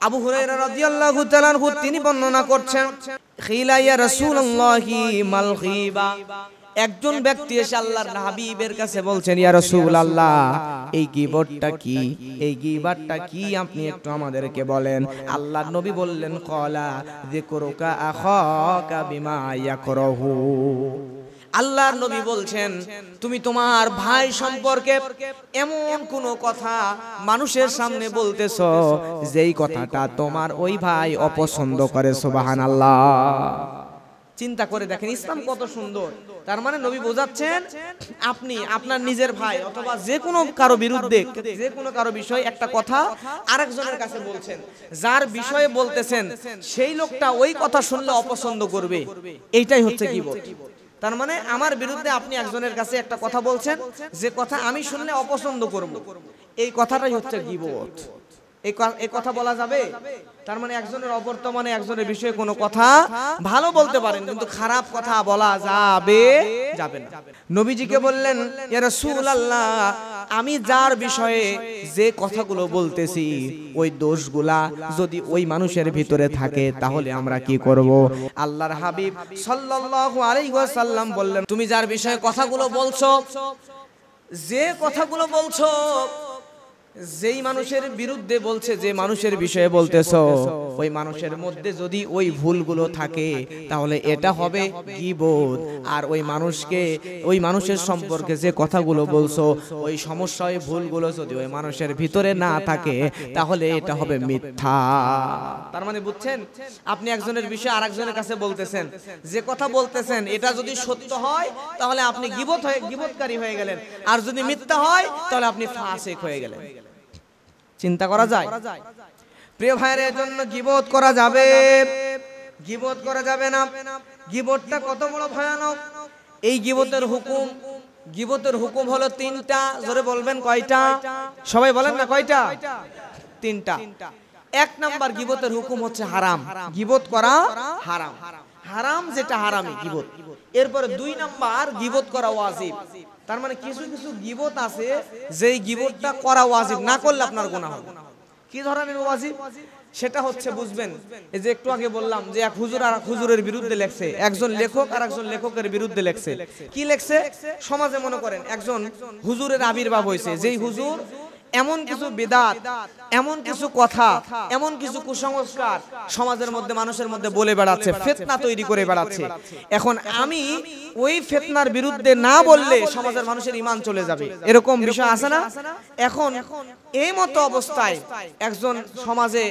আবু হুরায়রা রাদিয়াল্লাহু তাআলা আনহু তিনি বর্ণনা করছেন, খিলা ইয়া রাসূলুল্লাহি মাল গীবা, একজন ব্যক্তি এসে আল্লাহর হাবিবের কাছে বলছেন, ইয়া রাসূলুল্লাহ এই গীবতটা কি, এই গীবতটা কি আপনি একটু আমাদেরকে বলেন। আল্লাহর নবী বললেন, ক্বালা যিকরুকা আখাকা বিমা ইয়াকরাহু, আল্লাহর নবী বলছেন তুমি তোমার ভাই সম্পর্কে এমন কোন কথা মানুষের সামনে বলতেছো যেই কথাটা তোমার ওই ভাই অপছন্দ করে। সুবহানাল্লাহ। চিন্তা করে দেখেন ইসলাম কত সুন্দর। তার মানে নবী বোঝাচ্ছেন আপনি আপনার নিজের ভাই অথবা যে কোনো কারো বিরুদ্ধে, যে কোনো কারো বিষয়ে একটা কথা আরেকজনের কাছে বলছেন, যার বিষয়ে বলতেছেন সেই লোকটা ওই কথা শুনলে অপছন্দ করবে, এইটাই হচ্ছে গীবত। তার মানে আমার বিরুদ্ধে আপনি একজনের কাছে একটা কথা বলছেন, যে কথা আমি শুনলে অপছন্দ করব, এই কথাটাই হচ্ছে গীবত। এই কথা বলা যাবে? তার মানে একজনের অবর্তমানে একজনের বিষয়ে কোনো কথা ভালো বলতে পারেন, কিন্তু খারাপ কথা বলা যাবে যাবে না। নবীজিকে বললেন, ইয়া রাসূলুল্লাহ আমি যার বিষয়ে যে কথাগুলো বলতেছি ওই দোষগুলা যদি ওই মানুষের ভিতরে থাকে তাহলে আমরা কি করব? আল্লাহর হাবিব সাল্লাল্লাহু আলাইহি ওয়াসাল্লাম বললেন, তুমি যার বিষয়ে কথাগুলো বলছো, যে কথাগুলো বলছো, যেই মানুষের বিরুদ্ধে বলছে, যে মানুষের বিষয়ে বলতেছো, ওই মানুষের মধ্যে যদি ওই ভুলগুলো থাকে তাহলে এটা হবে গীবত। আর ওই মানুষকে, ওই মানুষের সম্পর্কে যে কথাগুলো বলছো ওই সমস্যা, ওই ভুলগুলো যদি ওই মানুষের ভিতরে না থাকে তাহলে এটা হবে মিথ্যা। তার মানে বুঝছেন, আপনি একজনের বিষয়ে আরেকজনের কাছে বলতেছেন, যে কথা বলতেছেন এটা যদি সত্য হয় তাহলে আপনি গীবতকারী হয়ে গেলেন, আর যদি মিথ্যা হয় তাহলে আপনি ফাসিক হয়ে গেলেন। চিন্তা করা যায়? প্রিয় ভাইয়ের জন্য গীবত করা যাবে, গীবত করা যাবে না। গীবতটা কত বড় ভয়ানক! এই গীবতের হুকুম, গীবতের হুকুম হলো তিনটা। জোরে বলবেন কয়টা? সবাই বলেন না কয়টা? তিনটা। এক নাম্বার গীবতের হুকুম হচ্ছে হারাম, গীবত করা হারাম, হারাম যেটা হারামি গীবত। এরপরে দুই নাম্বার গীবত করা ওয়াজিব। তার মানে কিছু কিছু গীবত আছে যেই গীবতটা করা ওয়াজিব, না করলে আপনার গুনাহ হবে। কি ধরনের ওয়াজিব সেটা হচ্ছে বুঝবেন। এই যে একটু আগে বললাম যে এক হুজুর আর হুজুরের বিরুদ্ধে লেখছে, একজন লেখক আর একজন লেখকের বিরুদ্ধে লেখছে। কি লেখছে? সমাজে মনে করেন একজন হুজুরের আবির্ভাব হয়েছে, যেই হুজুর এমন কিছু বিদআত, এমন কিছু কথা, এমন কিছু কুসংস্কার সমাজের মধ্যে মানুষের মধ্যে বলে বেড়াচ্ছে, ফিতনা তৈরি করে বেড়াচ্ছে। এখন আমি ওই ফিতনার বিরুদ্ধে না বললে সমাজের মানুষের ঈমান চলে যাবে, এরকম বিষয় আছে না? এখন এই মতো অবস্থায় একজন সমাজে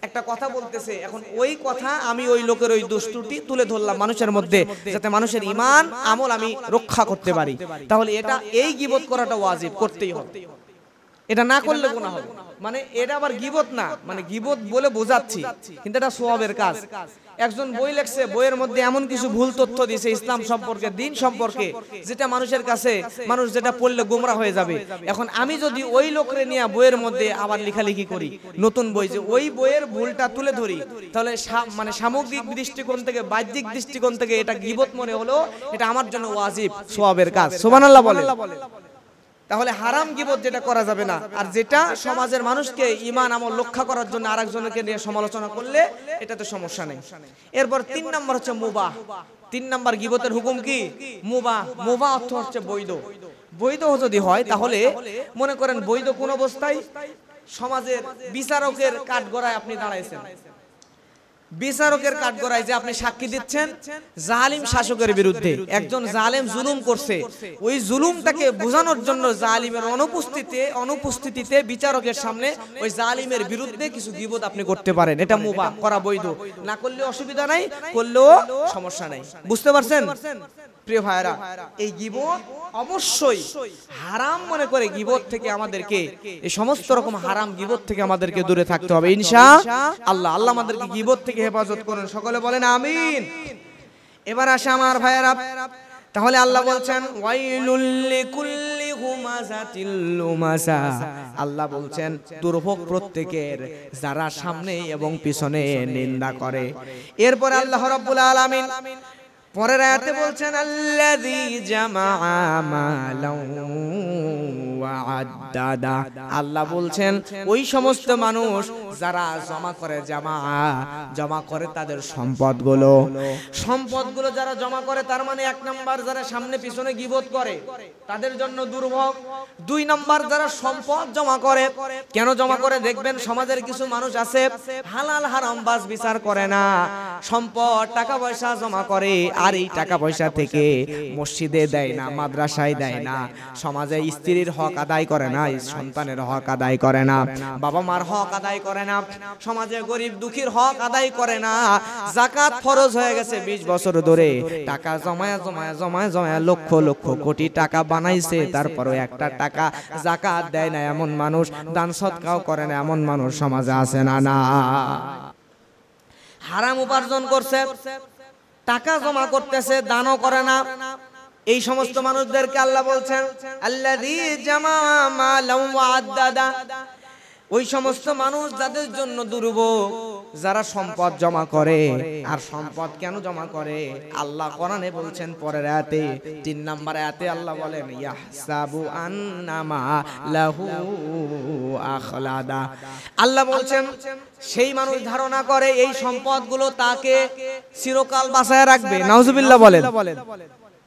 একটা কথা বলতেছে, এখন ওই কথা আমি ওই লোকের ওই দুষ্টুটি তুলে ধরলাম মানুষের মধ্যে, যাতে মানুষের ঈমান আমল আমি রক্ষা করতে পারি, তাহলে এটা এই গীবত করাটা ওয়াজিব, করতেই হবে। এটা না করলে গুনাহ হবে। মানে এটা আবার গীবত না, মানে গীবত বলে বোঝাচ্ছি, কিন্তু এটা সওয়াবের কাজ। একজন বই লেখছে, বইয়ের মধ্যে এমন কিছু ভুল তথ্য দিয়েছে ইসলাম সম্পর্কে, দিন সম্পর্কে, যেটা মানুষের কাছে মানুষ যেটা পড়লে গোমরা হয়ে যাবে। এখন আমি যদি ওই লোকরে নিয়ে বইয়ের মধ্যে আবার লেখালেখি করি নতুন বই, যে ওই বইয়ের ভুলটা তুলে ধরি, তাহলে মানে সামগ্রিক দৃষ্টিকোণ থেকে, বাহ্যিক দৃষ্টিকোণ থেকে এটা গীবত মনে হলো, এটা আমার জন্য ওয়াজিব, সওয়াবের কাজ। সুবহানাল্লাহ বলে। তাহলে হারাম গীবত যেটা করা যাবে না, আর যেটা সমাজের মানুষকে ঈমান আমল রক্ষা করার জন্য আরেকজনকে নিয়ে সমালোচনা করলে এটাতে সমস্যা নেই। এরপর 3 নাম্বার হচ্ছে মুবাহ। 3 নাম্বার গীবতের হুকুম কি? মুবাহ। মুবাহ অর্থ হচ্ছে বৈধ। বৈধ যদি হয় তাহলে মনে করেন বৈধ কোন অবস্থায়? সমাজের বিচারকের কাঠগড়ায় আপনি দাঁড়াইছেন, বিচারকের কাঠগড়ায় যে আপনি সাক্ষী দিচ্ছেন জালিম শাসকের বিরুদ্ধে, একজন জালেম জুলুম করছে, ওই জুলুমটাকে বোঝানোর জন্য জালিমের অনুপস্থিতিতে বিচারকের সামনে ওই জালিমের বিরুদ্ধে কিছু গীবত আপনি করতে পারেন, এটা মুবাহ, করা বৈধ। না করলে অসুবিধা নাই, করলেও সমস্যা নাই। বুঝতে পারছেন প্রিয় ভাইরা? এই গীবত অবশ্যই হারাম মনে করে গীবত থেকে আমাদেরকে, এই সমস্ত রকম হারাম গীবত থেকে আমাদেরকে দূরে থাকতে হবে ইনশাআল্লাহ। আল্লাহ আমাদেরকে গীবত থেকে হেফাজত করুন, সকলে বলেন আমিন। এবার আসে আমার ভাইরা, তাহলে আল্লাহ বলছেন ওয়াইলুল লিকুল্লি হুমাযাতিল লুমাযা। আল্লাহ বলছেন দুর্ভোগ প্রত্যেকের যারা সামনে এবং পিছনে নিন্দা করে। এরপর আল্লাহ রাব্বুল আলামিন পরের আয়াতে বলছেন আল্লাযী জামাআ মালাও ওয়া আদ্দাদা। আল্লাহ বলছেন ওই সমস্ত মানুষ যারা জমা করে তাদের সম্পদগুলো যারা জমা করে, তার মানে 1 নাম্বার যারা সামনে পিছনে গীবত করে তাদের জন্য দুর্ভোগ। 2 নাম্বার যারা সম্পদ জমা করে, কেন জমা করে? দেখবেন সমাজের কিছু মানুষ আছে হালাল হারাম বাস বিচার করে না, সম্পদ টাকা পয়সা জমা করে, আর এই টাকা পয়সা থেকে মসজিদে দেয় না, মাদ্রাসায় দেয় না, সমাজে স্ত্রীর হক আদায় করে না, সন্তানের হক আদায় করে না, বাবা মার হক আদায় করে না, সমাজে গরিব দুঃখীর হক আদায় করে না। যাকাত ফরজ হয়ে গেছে 20 বছর ধরে, টাকা জমায়া লক্ষ লক্ষ কোটি টাকা বানাইছে, তারপরও একটা টাকা যাকাত দেয় না এমন মানুষ, দান সদকাও করে না এমন মানুষ সমাজে আছে না? না। হারাম উপার্জন করছে, টাকা জমা করতেছে, দানও করে না, এই সমস্ত মানুষদেরকে আল্লাহ বলছেন আল্লাযী জামা মালাও ওয়া আদ্দাদা। ওই সমস্ত মানুষ যাদের জন্য দুর্ভোগ, যারা সম্পদ জমা করে। আর সম্পদ কেন জমা করে? আল্লাহ কোরআনে বলছেন পরের আয়াতে, 3 নাম্বার আয়াতে আল্লাহ বলেন ইয়াহসাবু আন্নামা লাহু আখলাদা। আল্লাহ বলছেন সেই মানুষ ধারণা করে এই সম্পদগুলো তাকে চিরকাল বাঁচায় রাখবে। নাউজুবিল্লাহ বলেন।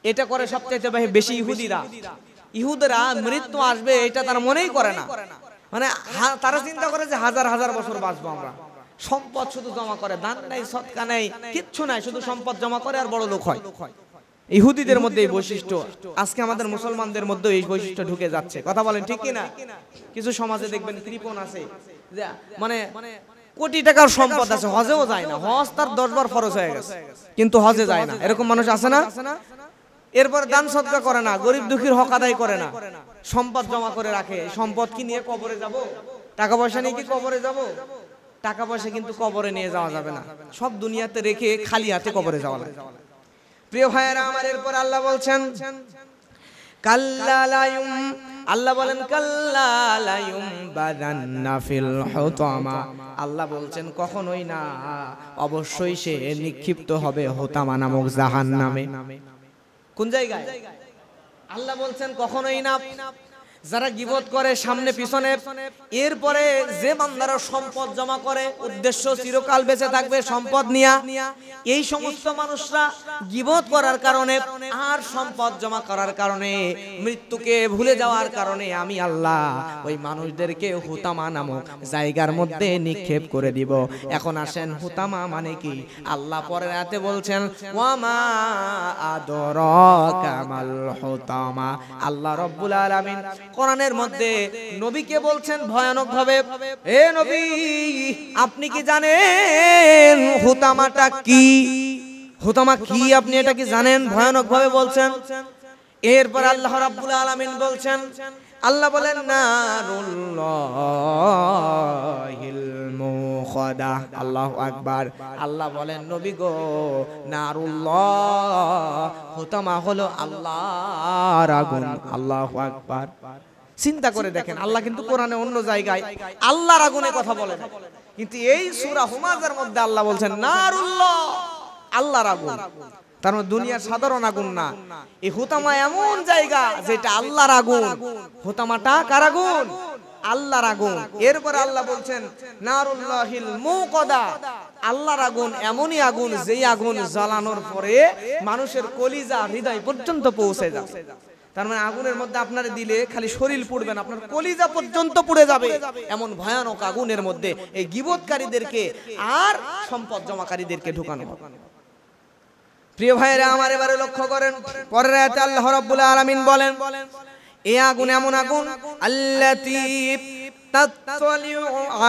এটা করে সবচেয়ে বেশি ইহুদিরা মৃত্যু আসবে এটা তারা মনেই করে না। মানে তারা চিন্তা করে যে হাজার হাজার বছর বাঁচবো আমরা। সম্পদ শুধু জমা করে, দান নাই, সদকা নাই, কিচ্ছু নাই, শুধু সম্পদ জমা করে আর বড় লোক হয়। ইহুদিদের মধ্যে এই বৈশিষ্ট্য, আজকে আমাদের মুসলমানদের মধ্যে এই বৈশিষ্ট্য ঢুকে যাচ্ছে। কথা বলেন ঠিক কিনা? কিছু সমাজে দেখবেন কৃপণ আছে, মানে কোটি টাকার সম্পদ আছে, হজেও যায় না, হজ তার 10 বার ফরজ হয়ে গেছে কিন্তু হজে যায় না, এরকম মানুষ আছে না? এরপর দান সদকা করে না, গরিব দুঃখীর হক আদায় করে না, সম্পদ জমা করে রাখে। সম্পদ কি নিয়ে কবরে যাব? টাকা পয়সা নিয়ে কি কবরে যাব? টাকা পয়সা কিন্তু কবরে নিয়ে যাওয়া যাবে না, সব দুনিয়াতে রেখে খালি হাতে কবরে যাওয়া লাগে। প্রিয় ভাইয়েরা আমার, এরপর আল্লাহ বলছেন কাল্লা লায়ুম, আল্লাহ বলেন কাল্লা লায়ুম বাদান্না ফিল হুতামা। আল্লাহ বলছেন কখনোই না, অবশ্যই সে নিক্ষিপ্ত হবে হুতামা নামক জাহান্নামে। কোন জায়গায়? আল্লাহ বলছেন কখনোই না। যারা গীবত করে সামনে পিছনে, এরপরে যে বান্দারা সম্পদ জমা করে উদ্দেশ্য চিরকাল বেঁচে থাকবে সম্পদ নিয়া, এই সমস্ত মানুষরা গীবত করার কারণে আর সম্পদ জমা করার কারণে, মৃত্যুকে ভুলে যাওয়ার কারণে আমি আল্লাহ ওই মানুষদেরকে হুতামা নামক জায়গার মধ্যে নিক্ষেপ করে দিব। এখন আসেন হুতামা মানে কি? আল্লাহ পরের আয়াতে বলছেন ওয়ামা আদরাকা মাল হুতামা। আল্লাহ রাব্বুল আলামিন কোরআনের মধ্যে নবীকে বলছেন ভয়ানক ভাবে, হে নবী আপনি কি জানেন হুতামাটা কি? হুতামা কি আপনি এটা কি জানেন? ভয়ানক ভাবে বলছেন। এরপর আল্লাহ রাব্বুল আলামিন বলছেন আল্লাহ বলেন নারুল্লাহিল মুখাদা। আল্লাহু আকবার। আল্লাহ বলেন নবী গো নারুল্লাহ হুতামা হলো আল্লাহর আগুন। আল্লাহু আকবার। চিন্তা করে দেখেন, আল্লাহ কিন্তু কোরআনে অন্য জায়গায় আল্লাহর আগুনের কথা বলেন, কিন্তু এই সূরা হুমাযার মধ্যে আল্লাহ বলছেন নারুল্লাহ, আল্লাহর আগুন। তার মানে দুনিয়ার সাধারণ আগুন না, এই হুতামা এমন জায়গা যেটা আল্লাহর আগুন। হুতামাটা কার আগুন? আল্লাহর আগুন। এরপরে আল্লাহ বলছেন নারুল্লাহিল মুকাদা, আল্লাহর আগুন এমনই আগুন যেই আগুন জ্বালানোর পরে মানুষের কলিজা হৃদয় পর্যন্ত পৌঁছে যায়। তার মানে আগুনের মধ্যে আপনারা দিলে খালি শরীর পুড়বে না, আপনার কলিজা পর্যন্ত পুড়ে যাবে, এমন ভয়ানক আগুনের মধ্যে এই গীবতকারীদেরকে আর সম্পদ জমাকারীদেরকে ঢুকানো হবে। প্রিয় ভাইরা আমার, এবারে লক্ষ্য করেন পরের আয়াতে আল্লাহ রাব্বুল আলামিন বলেন এই আগুন এমন আগুন আল্লাতী তাত্তালিউ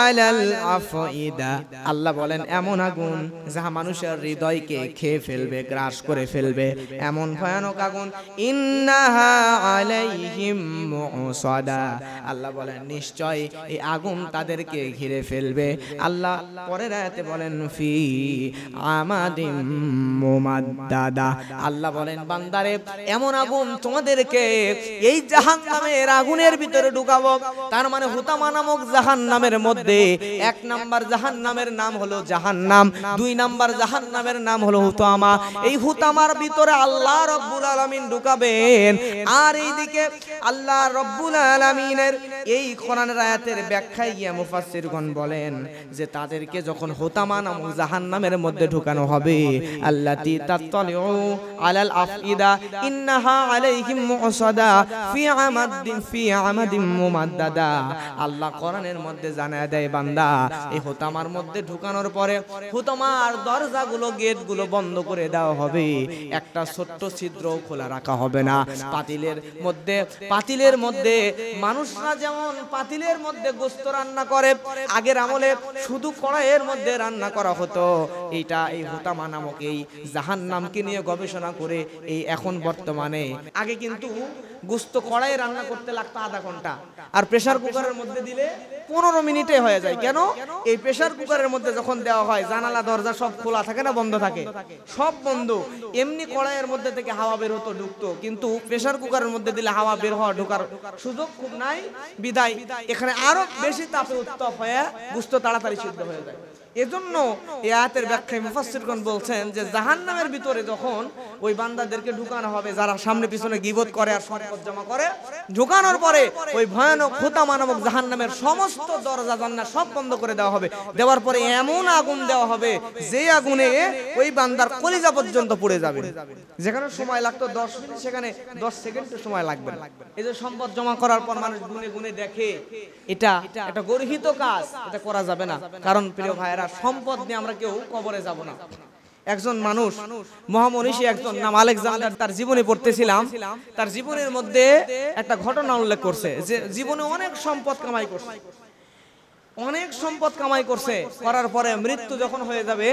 আলাল আফইদা। আল্লাহ বলেন এমন আগুন যাহা মানুষের হৃদয়কে খেয়ে ফেলবে, গ্রাস করে ফেলবে, এমন ভয়ানক আগুন। ইন্নাহা আলাইহিম মুসাদা। আল্লাহ বলেন নিশ্চয় এই আগুন তাদেরকে ঘিরে ফেলবে। আল্লাহ পরের আয়াতে বলেন ফি আমাদিম মুমাদ্দাদা। আল্লাহ বলেন বান্দারে এমন আগুন তোমাদেরকে এই জাহান্নামের আগুনের ভিতরে ঢুকাবো। তার মানে হুতামা নামক জাহান্নামের মধ্যে এক নাম্বার জাহান্নামের নাম হলো জাহান্নাম, দুই নাম্বার জাহান্নামের নাম হলো হুতামা। এই হুতামার ভিতরে আল্লাহ রাব্বুল আলামিন ঢুকাবেন। আর এইদিকে আল্লাহ রাব্বুল আলামিনের এই কোরআনের আয়াতের ব্যাখ্যায় গিয়ে মুফাসসিরগণ বলেন যে তাদেরকে যখন হুতামা নামক জাহান্নামের মধ্যে ঢুকানো হবে, আল্লাতী তাত্তালিউ আলাল আফইদা ইন্নাহা আলাইহিম মুসাদা ফি আমাদিম মুমাদ্দাদা। আল্লাহ কোরআনের মধ্যে জানায় দেয় বান্দা এই হুতামার মধ্যে ঢুকানোর পরে হুতামার দরজাগুলো গেটগুলো বন্ধ করে দেওয়া হবে, একটা ছোট্ট ছিদ্র খোলা রাখা হবে না। পাতিলের মধ্যে মানুষরা যেমন পাতিলের মধ্যে গোশত রান্না করে, আগের আমলে শুধু কড়াইয়ের মধ্যে রান্না করা হতো, এইটা এই হুতামা নামক এই জাহান্নামকে নিয়ে গবেষণা করে এই এখন বর্তমানে, আগে কিন্তু গোশত কড়াইয়ে রান্না করতে লাগতো আধা ঘন্টা, আর প্রেসার কুকারের মধ্যে দিলে 15 মিনিটে হয়ে যায়। কেন? এই প্রেসার কুকারের মধ্যে যখন দেওয়া হয় জানালা দরজা সব খোলা থাকে না বন্ধ থাকে? সব বন্ধ। এমনি কড়াইয়ের মধ্যে থেকে হাওয়া বের হতো, ঢুকতো, কিন্তু প্রেসার কুকারের মধ্যে দিলে হাওয়া বের হওয়া ঢোকার সুযোগ খুব নাই, বিদায় এখানে আরো বেশি তাপে উত্তাপ হয়ে গোশত তাড়াতাড়ি সিদ্ধ হয়ে যায়। এজন্য এই আয়াতের ব্যাখ্যায় মুফাসসিরগণ বলছেন যে জাহান্নামের ভিতরে যখন ওই বান্দাদেরকে ঢুকানো হবে যারা সামনে পিছনে গীবত করে আর সম্পদ জমা করে, ঢুকানোর পরে ওই ভয়ানক হুতামা নামক জাহান্নামের সমস্ত দরজা জান্নাত সব বন্ধ করে দেওয়া হবে। দেওয়ার পরে এমন আগুন দেওয়া হবে যে আগুনে ওই বান্দার কলিজা পর্যন্ত পুড়ে যাবে। যেখানে সময় লাগতো 10 মিনিট সেখানে 10 সেকেন্ড সময় লাগবে। এই যে সম্পদ জমা করার পর মানুষ গুনে গুনে দেখে, এটা একটা গর্হিত কাজ, এটা করা যাবে না। কারণ প্রিয় ভাইরা, সম্পদ নিয়ে আমরা কেউ কবরে যাব না। একজন মানুষ মহামনীষী একজন নাম আলেকজান্ডার, তার জীবনে পড়তেছিলাম, তার জীবনের মধ্যে একটা ঘটনা উল্লেখ করছে যে জীবনে অনেক সম্পদ কামাই করছে, করার পরে মৃত্যু যখন হয়ে যাবে,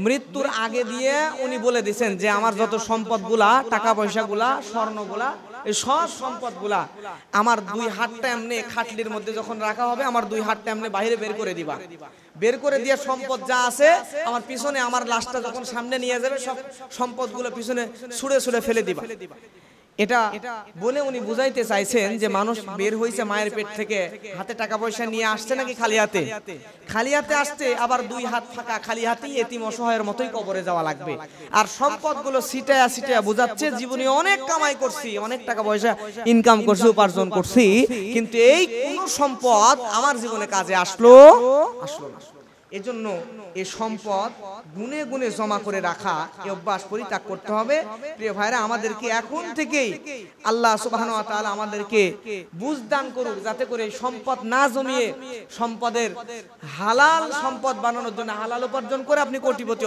মৃত্যুর আগে দিয়ে উনি বলে দিয়েছেন যে আমার যত সম্পদগুলা, টাকা পয়সাগুলা, স্বর্ণগুলা, এই সব সম্পদগুলা আমার 2 হাতটা এমনি খাটলির মধ্যে যখন রাখা হবে, আমার 2 হাতটা এমনি বাইরে বের করে দিবা, বের করে দিয়ে সম্পদ যা আছে আমার পিছনে, আমার লাশটা যখন সামনে নিয়ে যাবে সব সম্পদগুলো পিছনে ছুঁড়ে ছুঁড়ে ফেলে দিবা। এটা বলে উনি বুঝাইতে চাইছেন যে মানুষ বের হইছে মায়ের পেট থেকে, হাতে টাকা পয়সা নিয়ে আসছে নাকি খালি হাতে? খালি হাতে আসছে, আবার 2 হাত ফাঁকা, খালি হাতেই এতিম অসহায়ের মতোই কবরে যাওয়া লাগবে। আর সম্পদগুলো ছিটায়া ছিটায়া বুঝাচ্ছে জীবনে অনেক কামাই করছি, অনেক টাকা পয়সা ইনকাম করছি, উপার্জন করছি, কিন্তু এই কোন সম্পদ আমার জীবনে কাজে আসলো না। এজন্য এই সম্পদ গুনে গুনে জমা করে রাখা, এই অভ্যাস পরিত্যাগ করতে হবে। প্রিয় ভাইরা, আমাদেরকে এখন থেকেই আল্লাহ সুবহানাহু ওয়া তাআলা আমাদেরকে বুঝ দান করুক, যাতে করে সম্পদ না জমিয়ে সম্পদের হালাল সম্পদ বানানোর জন্য হালাল উপার্জন করে আপনি কোটিপতি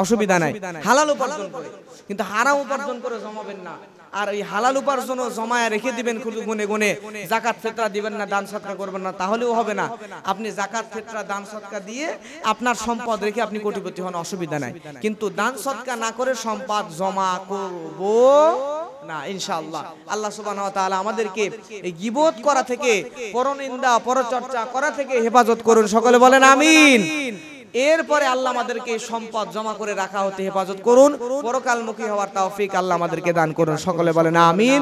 অসুবিধা নাই, হালাল উপার্জন করে, কিন্তু হারাম উপার্জন করে জমাবেন না। আর এই হালাল উপার্জনও জমায় রেখে দিবেন শুধু গুনে গুনে, যাকাত ফিতরা দিবেন না, দান সদকা করবেন না, তাহলেও হবে না। আপনি যাকাত ফিতরা দান সদকা দিয়ে আপনার সম্পদ রেখে আপনি কোটিপতি হন, অসুবিধা নাই, কিন্তু দান সদকা না করে সম্পদ জমা করব না ইনশাআল্লাহ। আল্লাহ সুবহানাহু ওয়া তাআলা আমাদেরকে এই গীবত করা থেকে, পরনিন্দা পরচর্চা করা থেকে হেফাজত করুন, সকলে বলেন আমিন। এরপরে আল্লাহ আমাদেরকে সম্পদ জমা করে রাখা হতে হেফাজত করুন, পরকালমুখী হওয়ার তৌফিক আল্লাহ আমাদেরকে দান করুন, সকলে বলেন আমিন।